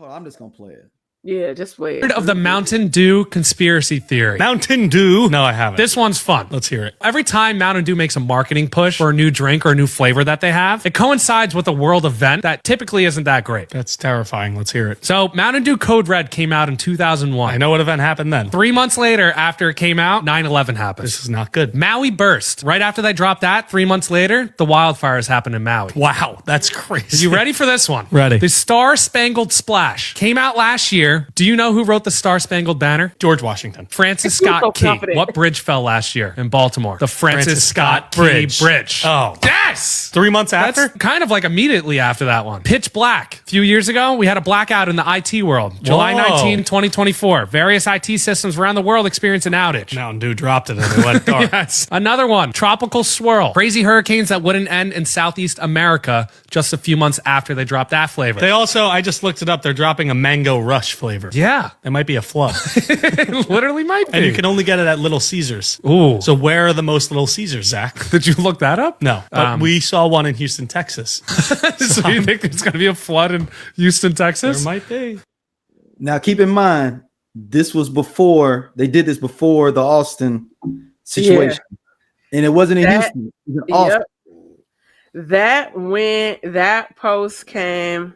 Hold on, I'm just gonna play it. Yeah, just wait. Of the Mountain Dew conspiracy theory. Mountain Dew? No, I haven't. This one's fun. Let's hear it. Every time Mountain Dew makes a marketing push for a new drink or a new flavor that they have, it coincides with a world event that typically isn't that great. That's terrifying. Let's hear it. So Mountain Dew Code Red came out in 2001. I know what event happened then. 3 months later, after it came out, 9/11 happened. This is not good. Maui burst. Right after they dropped that, 3 months later, the wildfires happened in Maui. Wow, that's crazy. Are you ready for this one? Ready. The Star Spangled Splash came out last year. Do you know who wrote the Star Spangled Banner? George Washington. Francis You're Scott so Key. confident. What bridge fell last year in Baltimore? The Francis Scott Bridge. Key Bridge. Oh. Yes! 3 months after? That's kind of like immediately after that one. Pitch Black. A few years ago, we had a blackout in the IT world. July Whoa. 19, 2024. Various IT systems around the world experienced an outage. Mountain Dew dropped it and it went dark. Yes. Another one. Tropical Swirl. Crazy hurricanes that wouldn't end in Southeast America just a few months after they dropped that flavor. They also, I just looked it up, they're dropping a Mango Rush flavor. Yeah. It might be a flood. It literally might be. And you can only get it at Little Caesars. Ooh. So where are the most Little Caesars, Zach? Did you look that up? No, but we saw one in Houston, Texas. So you think there's going to be a flood in Houston, There Texas? might be. Now, keep in mind, this was before they did this before the Austin situation, and it wasn't in Houston. It was in Austin. That post came.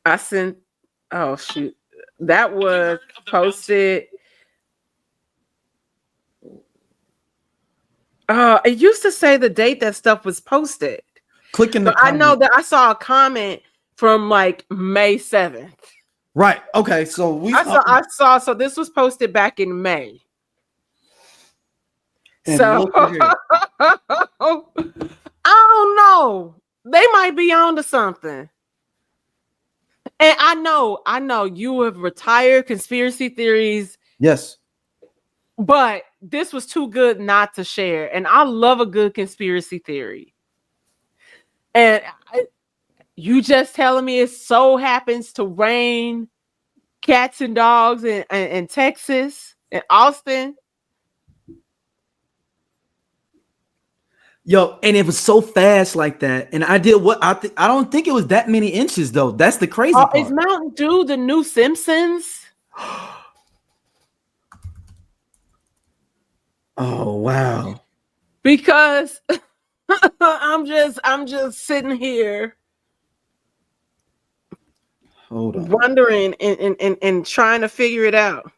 I sent. Oh shoot, that was posted. It used to say the date that stuff was posted. Click in the. I know that I saw a comment from like May 7th. Right. Okay. So I saw. So this was posted back in May. So I don't know. They might be on to something. And I know you have retired conspiracy theories. Yes. But this was too good not to share. And I love a good conspiracy theory. And you just telling me it so happens to rain cats and dogs in Texas and Austin. Yo, and it was so fast like that. And I did what I don't think it was that many inches though. That's the crazy part. Is Mountain Dew the new Simpsons? Oh wow. Because I'm just sitting here Hold on. wondering and trying to figure it out.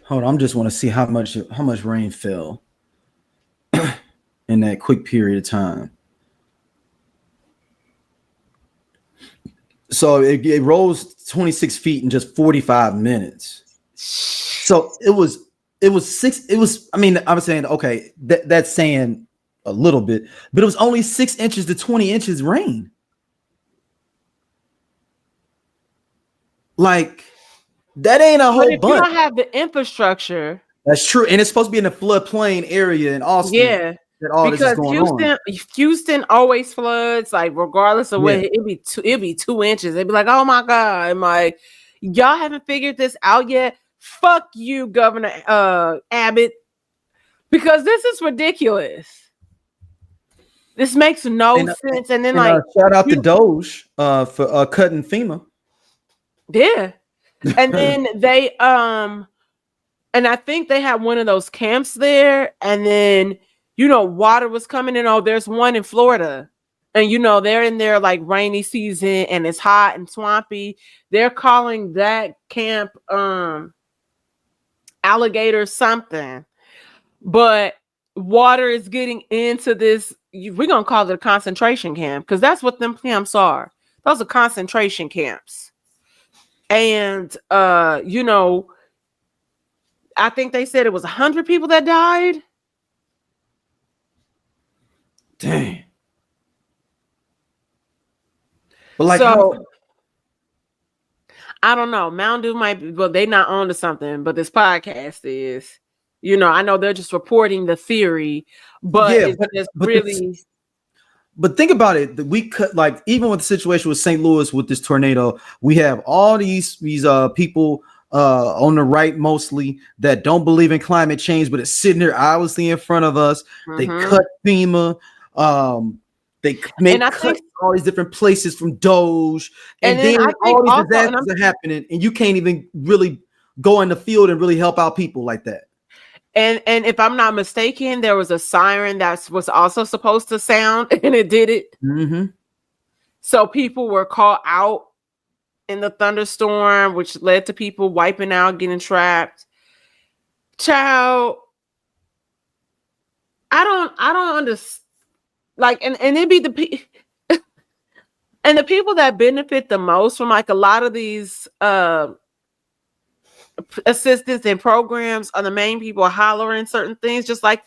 Hold on, I just want to see how much rain fell in that quick period of time. So it rose 26 feet in just 45 minutes. So it was six. It was. I mean, I was saying okay, that's saying a little bit, but it was only 6 inches to 20 inches rain. Like. That ain't a whole But if bunch. you don't have the infrastructure, that's true, and it's supposed to be in the floodplain area in Austin. yeah, that all this is because going on. Houston always floods. Like regardless of what, it'd be 2 inches. They'd be like, "Oh my god!" I'm like, "Y'all haven't figured this out yet? Fuck you, Governor Abbott, because this is ridiculous. This makes no sense." And then shout out to Doge for cutting FEMA. Yeah. And then they and I think they had one of those camps there, and then water was coming in. Oh, there's one in Florida, and they're in their like rainy season and it's hot and swampy. They're calling that camp alligator something, but water is getting into this. We're gonna call it a concentration camp because that's what them camps are. Those are concentration camps. And I think they said it was 100 people that died. Dang. But I don't know. Mountain Dew might be, well, they not on to something, but this podcast is. I know they're just reporting the theory, but But think about it. We cut like even with the situation with St. Louis with this tornado, we have all these people on the right mostly that don't believe in climate change, but it's sitting there obviously in front of us. Mm-hmm. They cut FEMA. They make And I cuts think- all these different places from Doge, and And then then I think all these also- disasters are happening, and you can't even really go in the field and really help out people like that. And if I'm not mistaken, there was a siren that was also supposed to sound, and it did it. Mm-hmm. So people were caught out in the thunderstorm, which led to people wiping out, getting trapped. Child, I don't understand. Like, and it be the and the people that benefit the most from like a lot of these assistance and programs are the main people hollering certain things, just like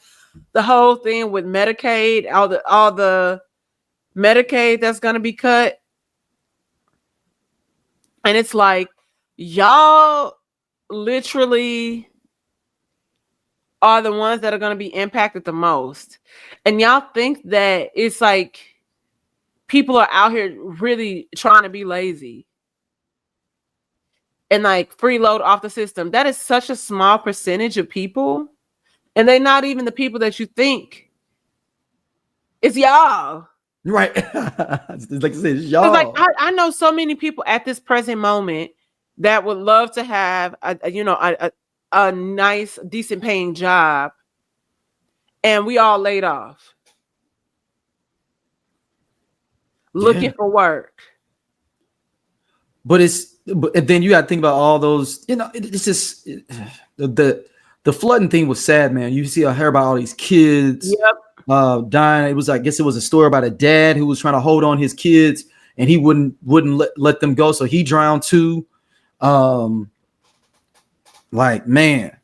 the whole thing with Medicaid, all the Medicaid that's gonna be cut. And it's like, y'all literally are the ones that are going to be impacted the most. And y'all think that it's like people are out here really trying to be lazy and like freeload off the system. That is such a small percentage of people. And they're not even the people that you think. It's y'all. Right. Like I said, y'all. Like I know so many people at this present moment that would love to have a nice, decent paying job, and we all laid off, looking for work. But then you got to think about all those. It's just the flooding thing was sad, man. You see, I hear about all these kids. Yep. Dying. It was, I guess it was a story about a dad who was trying to hold on his kids, and he wouldn't let them go, so he drowned too. Like, man.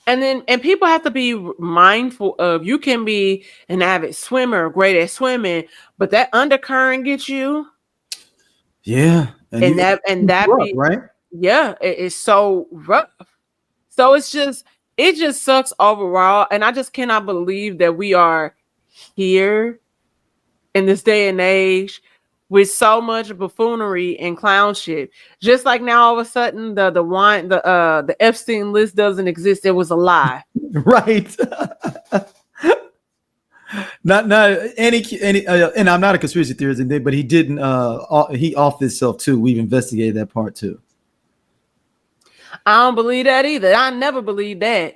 And people have to be mindful of, you can be an avid swimmer, great at swimming, but that undercurrent gets you. Yeah. And that rough, right? Yeah, it's so rough. So it just sucks overall. And I just cannot believe that we are here in this day and age with so much buffoonery and clown shit. Just like now, all of a sudden, the Epstein list doesn't exist. It was a lie. Right. not any and I'm not a conspiracy theorist, but he didn't. He offed himself too. We've investigated that part too. I don't believe that either. I never believed that.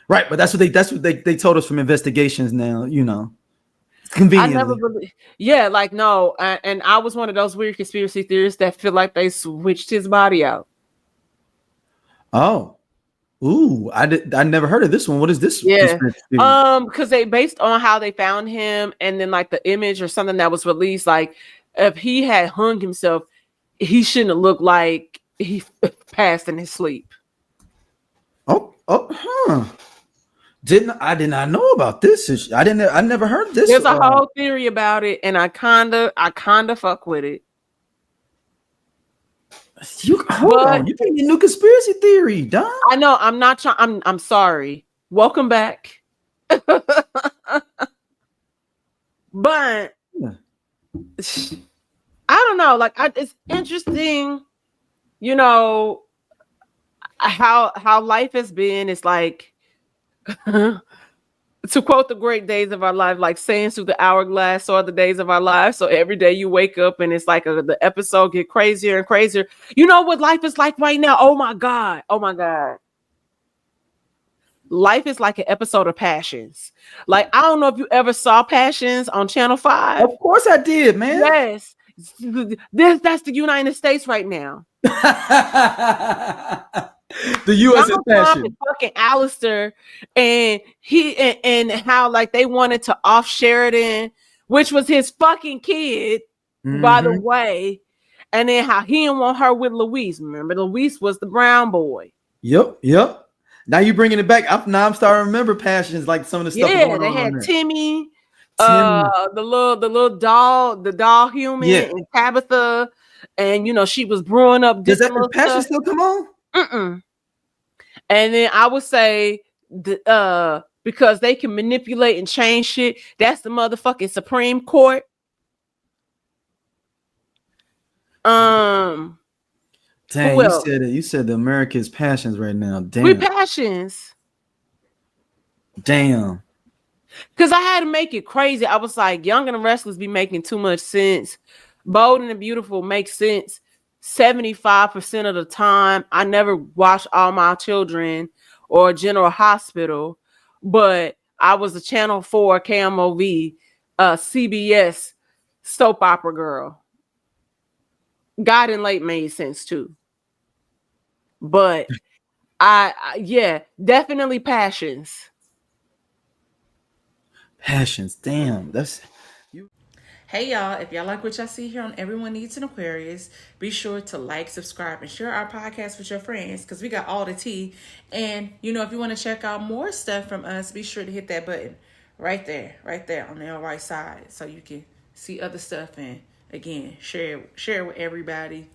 Right, but that's what they told us from investigations. Now, conveniently. I never believed. Yeah, like no, and I was one of those weird conspiracy theorists that feel like they switched his body out. Oh, ooh, I never heard of this one. What is this? Yeah, because they based on how they found him, and then like the image or something that was released, like if he had hung himself, he shouldn't have looked like he passed in his sleep. I did not know about this. I never heard of this. There's a whole theory about it, and I kinda fuck with it. You getting a new conspiracy theory, Don. I know. I'm not trying. I'm sorry. Welcome back. But I don't know. Like, it's interesting, how life has been. It's like, to quote the great days of our life, like saying through the hourglass or the days of our lives. So every day you wake up and it's like the episode get crazier and crazier. You know what life is like right now? Oh my God. Life is like an episode of Passions. Like, I don't know if you ever saw Passions on Channel 5. Of course I did, man. Yes. That's the United States right now. The U.S. is passion. Fucking Alistair, and he and how like they wanted to off Sheridan, which was his fucking kid, by the way, and then how he didn't want her with Luis. Remember, Luis was the brown boy. Yep. Now you're bringing it back. I'm starting to remember Passions, like some of the stuff. Yeah, they had Timmy, the little doll, the doll human, and Tabitha, and she was brewing up. Does that Passion still come on? And then I would say, because they can manipulate and change shit, that's the motherfucking Supreme Court. Dang, you said the America's Passions right now. Damn, we Passions. Damn. Because I had to make it crazy. I was like, Young and the Restless be making too much sense. Bold and the Beautiful makes sense 75% of the time. I never watched All My Children or General Hospital, but I was a Channel 4 KMOV CBS soap opera girl. God and Late made sense too. But yeah, definitely Passions. Passions. Damn, that's Hey y'all, if y'all like what y'all see here on Everyone Needs an Aquarius, be sure to like, subscribe, and share our podcast with your friends because we got all the tea. And if you want to check out more stuff from us, be sure to hit that button right there on the right side so you can see other stuff and again share it with everybody.